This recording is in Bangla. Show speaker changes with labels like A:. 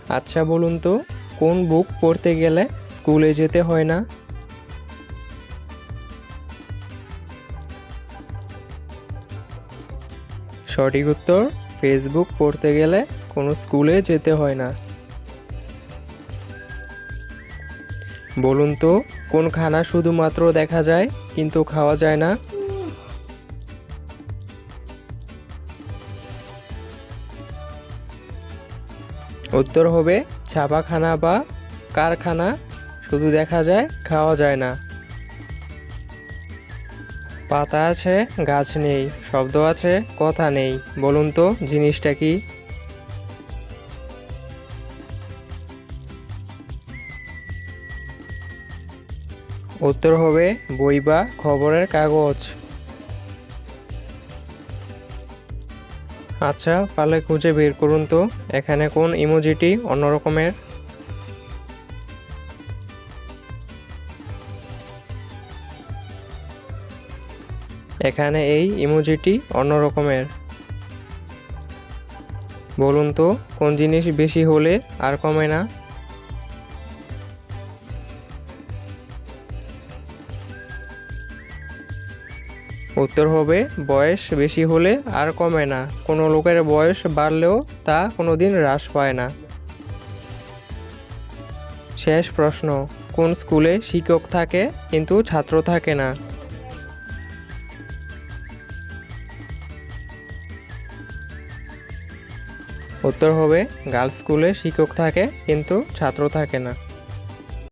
A: আচ্ছা বলুন তো, কোন বুক পড়তে গেলে স্কুলে যেতে হয় না? সঠিক উত্তর, ফেসবুক পড়তে গেলে কোনো স্কুলে যেতে হয় না। বলুন তো, কোন খানা শুধুমাত্র দেখা যায় কিন্তু খাওয়া যায় না? উত্তর হবে ছাপাখানা বা কারখানা, শুধু দেখা যায় খাওয়া যায় না। পাতা আছে গাছ নেই, শব্দ আছে কথা নেই, বলুন তো জিনিসটা কি? উত্তর হবে বই বা খবরের কাগজ। আচ্ছা, পারলে খুঁজে বের করুন তো এখানে কোন ইমোজিটি অন্যরকমের। এখানে এই ইমোজিটি অন্যরকমের। বলুন তো কোন জিনিস বেশি হলে আর কমে না? উত্তর হবে বয়স বেশি হলে আর কমে না, কোনো লোকের বয়স বাড়লেও তা কোনোদিন হ্রাস পায় না। শেষ প্রশ্ন, কোন স্কুলে শিক্ষক থাকে কিন্তু ছাত্র থাকে না? উত্তর হবে গার্লস স্কুলে শিক্ষক থাকে কিন্তু ছাত্র থাকে না।